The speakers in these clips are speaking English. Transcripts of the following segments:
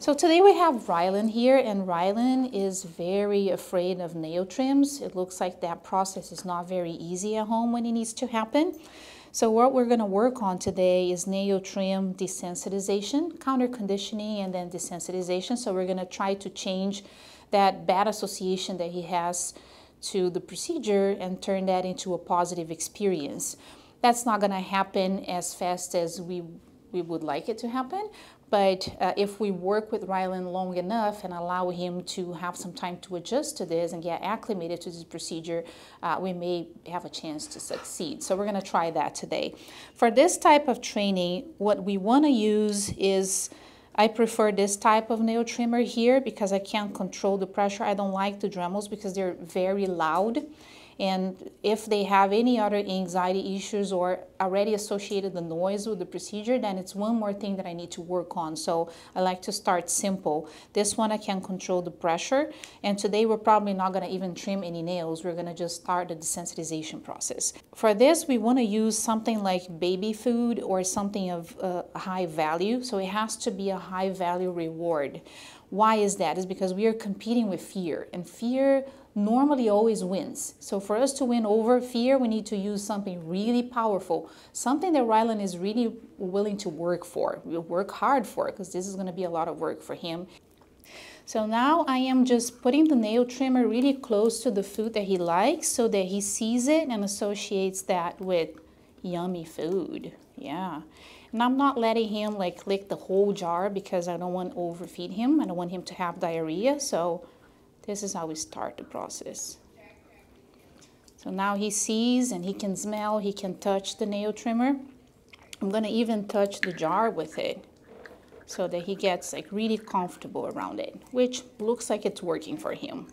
So today we have Rylan here, and Rylan is very afraid of nail trims. It looks like that process is not very easy at home when it needs to happen. So what we're going to work on today is nail trim desensitization, counter conditioning, and then desensitization. So we're going to try to change that bad association that he has to the procedure and turn that into a positive experience. That's not going to happen as fast as we would like it to happen. But if we work with Rylan long enough and allow him to have some time to adjust to this and get acclimated to this procedure, we may have a chance to succeed. So we're going to try that today. For this type of training, what we want to use is, I prefer this type of nail trimmer here because I can't control the pressure. I don't like the Dremels because they're very loud. And if they have any other anxiety issues or already associated the noise with the procedure, then it's one more thing that I need to work on. So I like to start simple. This one I can control the pressure. And today we're probably not going to even trim any nails. We're going to just start the desensitization process. For this, we want to use something like baby food or something of high value. So it has to be a high value reward. Why is that? It's because we are competing with fear, and fear normally always wins. So for us to win over fear, we need to use something really powerful, something that Rylan is really willing to work for. We'll work hard for it because this is going to be a lot of work for him. So now I am just putting the nail trimmer really close to the food that he likes so that he sees it and associates that with yummy food. Yeah. And I'm not letting him like lick the whole jar because I don't want to overfeed him. I don't want him to have diarrhea. So this is how we start the process. So now he sees and he can smell, he can touch the nail trimmer. I'm going to even touch the jar with it so that he gets like really comfortable around it, which looks like it's working for him.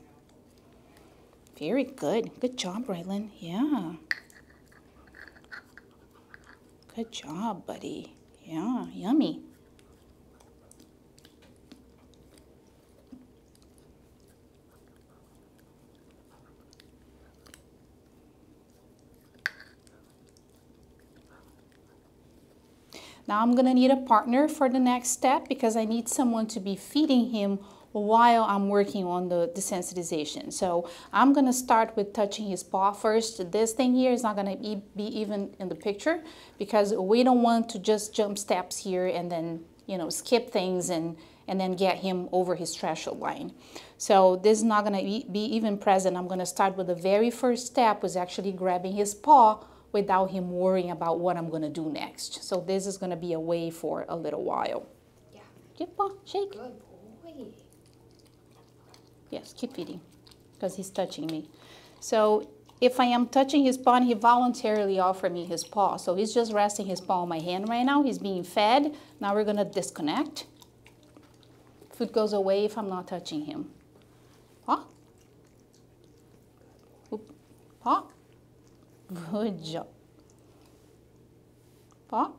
Very good. Good job, Rylan. Yeah. Good job, buddy. Yeah, yummy. Now I'm gonna need a partner for the next step because I need someone to be feeding him while I'm working on the desensitization. So I'm gonna start with touching his paw first. This thing here is not gonna be even in the picture because we don't want to just jump steps here and then, you know, skip things and then get him over his threshold line. So this is not gonna be even present. I'm gonna start with the very first step, was actually grabbing his paw without him worrying about what I'm gonna do next. So this is gonna be away for a little while. Yeah. Give paw, shake. Good boy. Yes, keep feeding, because he's touching me. So if I am touching his paw, he voluntarily offered me his paw. So he's just resting his paw on my hand right now. He's being fed. Now we're gonna disconnect. Food goes away if I'm not touching him. Paw. Oop. Paw. Good job. Paw.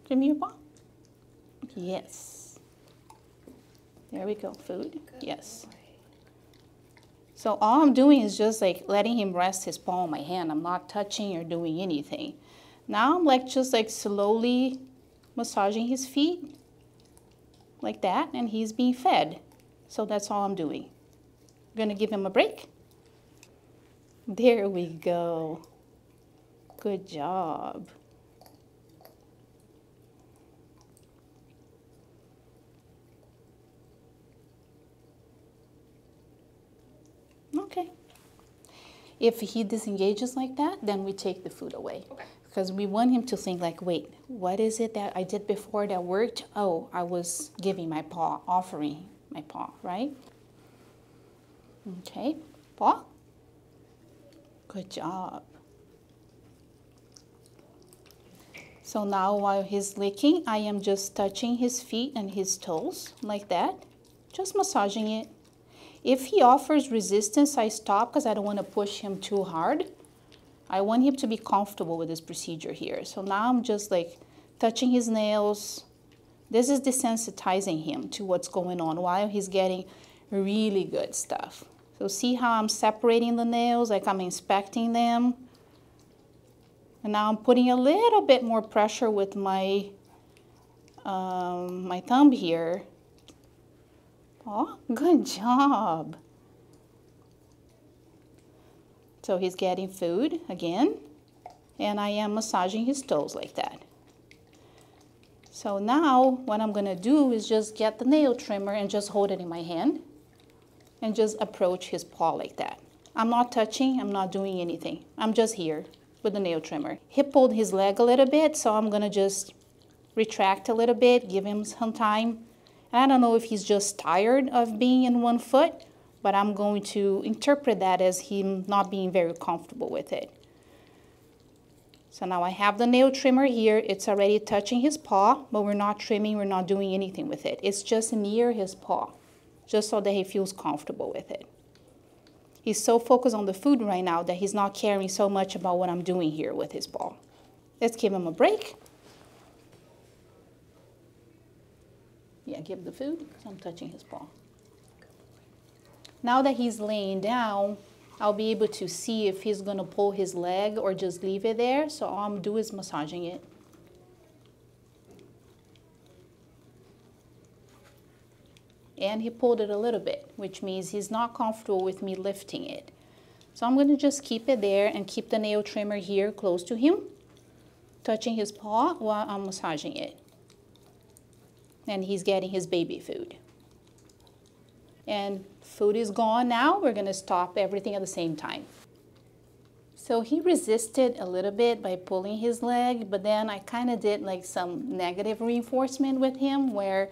Give me your paw. Yes. There we go. Food. Good Yes. boy. So all I'm doing is just like letting him rest his paw on my hand. I'm not touching or doing anything. Now I'm like just like slowly massaging his feet like that, and he's being fed. So that's all I'm doing. I'm gonna give him a break. There we go. Good job. Okay. If he disengages like that, then we take the food away. Okay. Because we want him to think like, wait, what is it that I did before that worked? Oh, I was giving my paw, offering my paw, right? Okay, paw. Good job. So now while he's licking, I am just touching his feet and his toes like that, just massaging it. If he offers resistance, I stop because I don't want to push him too hard. I want him to be comfortable with this procedure here. So now I'm just like touching his nails. This is desensitizing him to what's going on while he's getting really good stuff. So see how I'm separating the nails, like I'm inspecting them. And now I'm putting a little bit more pressure with my my thumb here. Oh, good job. So he's getting food again, and I am massaging his toes like that. So now what I'm gonna do is just get the nail trimmer and just hold it in my hand and just approach his paw like that. I'm not touching, I'm not doing anything. I'm just here with the nail trimmer. He pulled his leg a little bit, so I'm gonna just retract a little bit, give him some time. I don't know if he's just tired of being in one foot, but I'm going to interpret that as him not being very comfortable with it. So now I have the nail trimmer here. It's already touching his paw, but we're not trimming, we're not doing anything with it. It's just near his paw, just so that he feels comfortable with it. He's so focused on the food right now that he's not caring so much about what I'm doing here with his paw. Let's give him a break. Yeah, give the food, because I'm touching his paw. Now that he's laying down, I'll be able to see if he's gonna pull his leg or just leave it there. So all I'm doing is massaging it. And he pulled it a little bit, which means he's not comfortable with me lifting it. So I'm gonna just keep it there and keep the nail trimmer here close to him, touching his paw while I'm massaging it. And he's getting his baby food. And food is gone now. We're gonna stop everything at the same time. So he resisted a little bit by pulling his leg, but then I kind of did like some negative reinforcement with him where,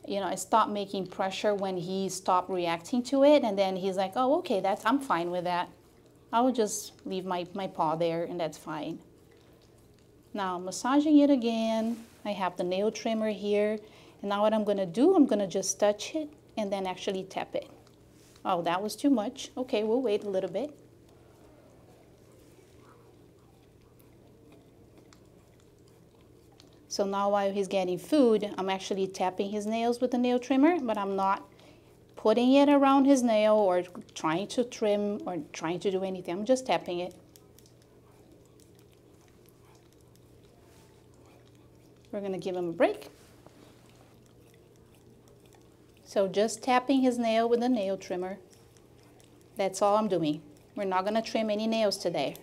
you know, I stopped making pressure when he stopped reacting to it, and then he's like, oh, okay, I'm fine with that. I will just leave my paw there and that's fine. Now I'm massaging it again. I have the nail trimmer here. And now what I'm gonna do, I'm gonna just touch it and then actually tap it. Oh, that was too much. Okay, we'll wait a little bit. So now while he's getting food, I'm actually tapping his nails with the nail trimmer, but I'm not putting it around his nail or trying to trim or trying to do anything. I'm just tapping it. We're gonna give him a break. So just tapping his nail with a nail trimmer. That's all I'm doing. We're not gonna trim any nails today.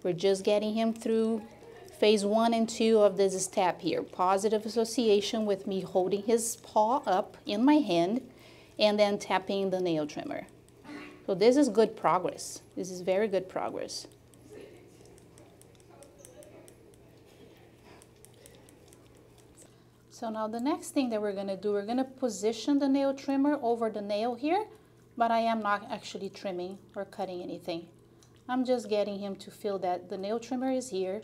We're just getting him through phase 1 and 2 of this step here. Positive association with me holding his paw up in my hand and then tapping the nail trimmer. So this is good progress. This is very good progress. So now the next thing that we're gonna do, we're gonna position the nail trimmer over the nail here, but I am not actually trimming or cutting anything. I'm just getting him to feel that the nail trimmer is here.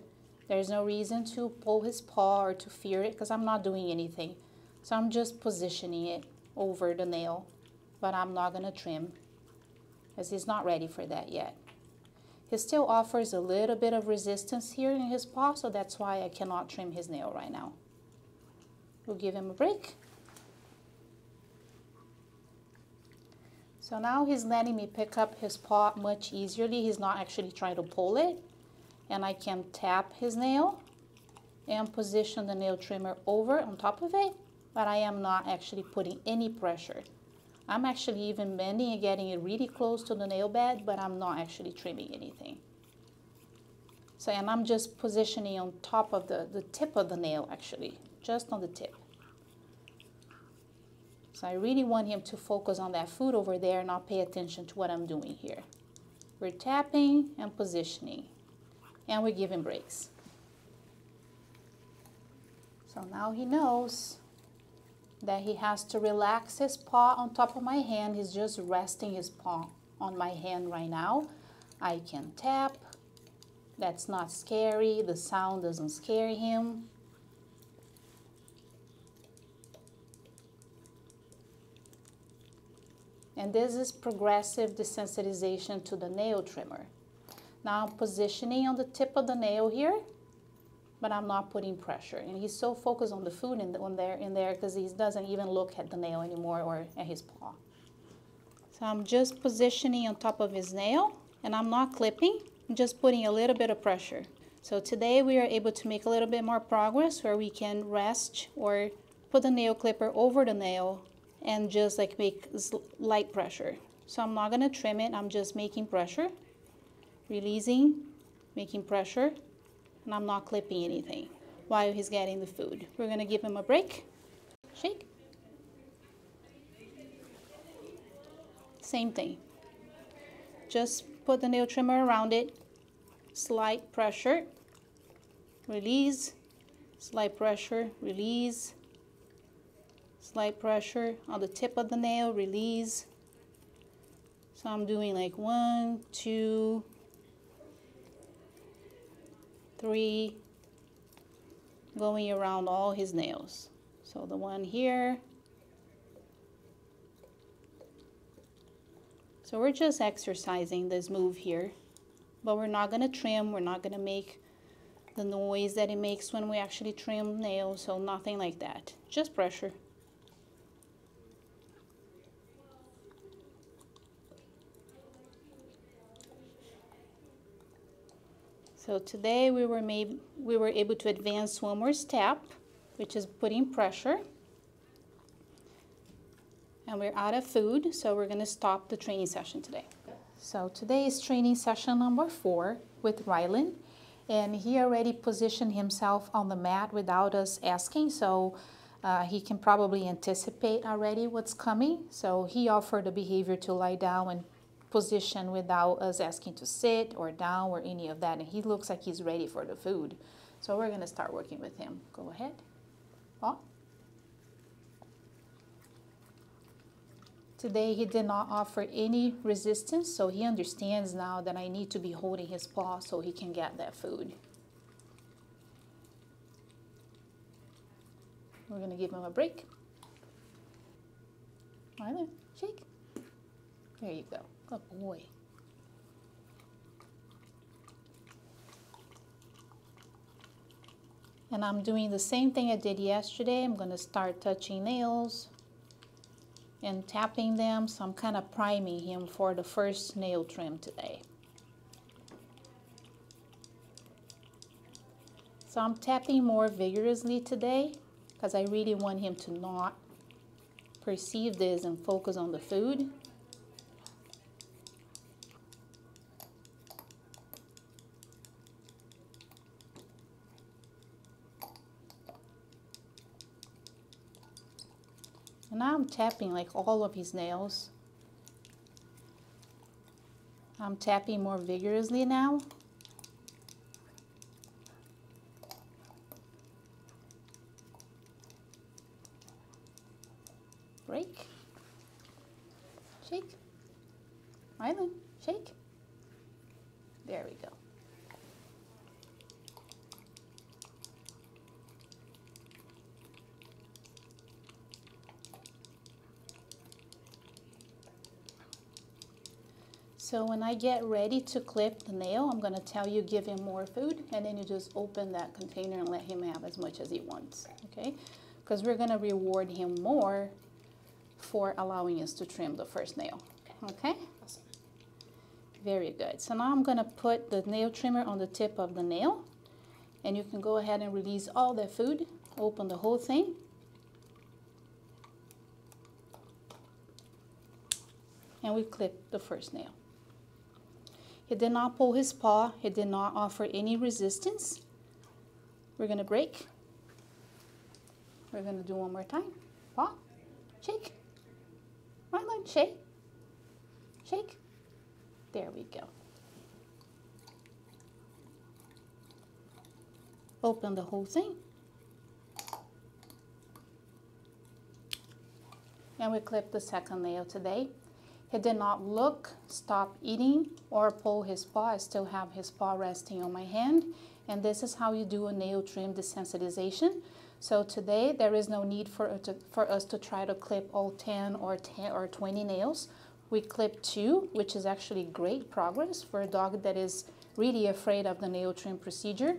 There's no reason to pull his paw or to fear it because I'm not doing anything. So I'm just positioning it over the nail, but I'm not gonna trim because he's not ready for that yet. He still offers a little bit of resistance here in his paw, so that's why I cannot trim his nail right now. We'll give him a break. So now he's letting me pick up his paw much easierly. He's not actually trying to pull it. And I can tap his nail and position the nail trimmer over on top of it, but I am not actually putting any pressure. I'm actually even bending and getting it really close to the nail bed, but I'm not actually trimming anything. So, and I'm just positioning on top of the tip of the nail actually, just on the tip. So I really want him to focus on that food over there and not pay attention to what I'm doing here. We're tapping and positioning, and we're giving breaks. So now he knows that he has to relax his paw on top of my hand. He's just resting his paw on my hand right now. I can tap. That's not scary. The sound doesn't scare him. And this is progressive desensitization to the nail trimmer. Now I'm positioning on the tip of the nail here, but I'm not putting pressure. And he's so focused on the food in there because he doesn't even look at the nail anymore or at his paw. So I'm just positioning on top of his nail, and I'm not clipping. I'm just putting a little bit of pressure. So today we are able to make a little bit more progress where we can rest or put the nail clipper over the nail and just like make light pressure. So I'm not gonna trim it, I'm just making pressure, releasing, making pressure, and I'm not clipping anything while he's getting the food. We're gonna give him a break. Shake. Same thing. Just put the nail trimmer around it, slight pressure, release, slight pressure, release, slight pressure on the tip of the nail, release. So I'm doing like 1, 2, 3, going around all his nails. So the one here. So we're just exercising this move here, but we're not gonna trim, we're not gonna make the noise that it makes when we actually trim nails, so nothing like that, just pressure. So today we were able to advance one more step, which is putting pressure. And we're out of food, so we're gonna stop the training session today. So today is training session number 4 with Rylan, and he already positioned himself on the mat without us asking, so he can probably anticipate already what's coming. So he offered the behavior to lie down and position without us asking to sit or down or any of that, and he looks like he's ready for the food. So we're gonna start working with him. Go ahead. Paul. Today he did not offer any resistance, so he understands now that I need to be holding his paw so he can get that food. We're gonna give him a break. Rylan, shake. There you go. Good boy. And I'm doing the same thing I did yesterday. I'm gonna start touching nails and tapping them, so I'm kind of priming him for the first nail trim today. So I'm tapping more vigorously today because I really want him to not perceive this and focus on the food. And now I'm tapping like all of his nails. I'm tapping more vigorously now. Break. Shake. Rylan, shake. There we go. So when I get ready to clip the nail, I'm gonna tell you give him more food, and then you just open that container and let him have as much as he wants, okay? Because we're gonna reward him more for allowing us to trim the first nail, okay? Awesome. Very good. So now I'm gonna put the nail trimmer on the tip of the nail, and you can go ahead and release all that food, open the whole thing. And we clip the first nail. He did not pull his paw. He did not offer any resistance. We're gonna break. We're gonna do one more time. Paw, shake. Rylan, shake. Shake. There we go. Open the whole thing. And we clip the second nail today. He did not look, stop eating, or pull his paw. I still have his paw resting on my hand. And this is how you do a nail trim desensitization. So today there is no need for us to try to clip all 10 or 20 nails. We clip 2, which is actually great progress for a dog that is really afraid of the nail trim procedure.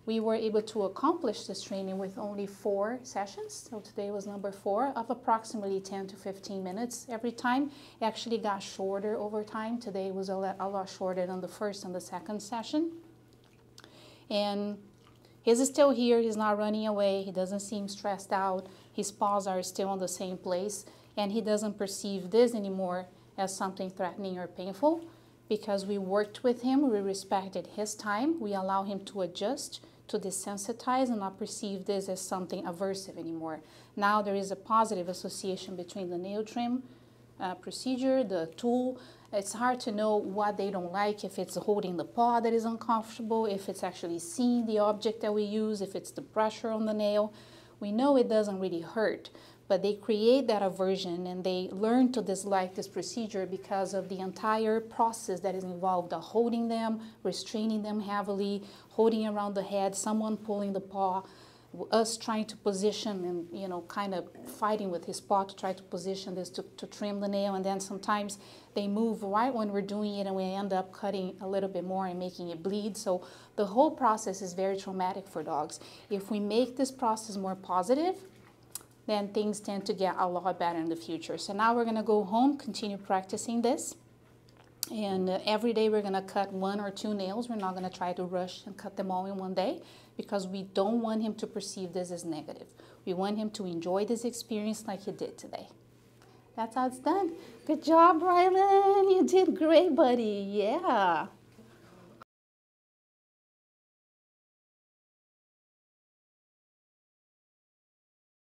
We were able to accomplish this training with only 4 sessions. So today was number 4 of approximately 10 to 15 minutes every time. It actually got shorter over time. Today was a lot shorter than the first and the second session. And he's still here, he's not running away, he doesn't seem stressed out, his paws are still in the same place, and he doesn't perceive this anymore as something threatening or painful because we worked with him, we respected his time, we allow him to adjust, to desensitize and not perceive this as something aversive anymore. Now there is a positive association between the nail trim procedure, the tool. It's hard to know what they don't like, if it's holding the paw that is uncomfortable, if it's actually seeing the object that we use, if it's the pressure on the nail. We know it doesn't really hurt, but they create that aversion and they learn to dislike this procedure because of the entire process that is involved of holding them, restraining them heavily, holding around the head, someone pulling the paw, us trying to position and, you know, kind of fighting with his paw to try to position this to trim the nail, and then sometimes they move right when we're doing it and we end up cutting a little bit more and making it bleed. So the whole process is very traumatic for dogs. If we make this process more positive, then things tend to get a lot better in the future. So now we're gonna go home, continue practicing this. And every day we're gonna cut 1 or 2 nails. We're not gonna try to rush and cut them all in one day because we don't want him to perceive this as negative. We want him to enjoy this experience like he did today. That's how it's done. Good job, Rylan. You did great, buddy. Yeah.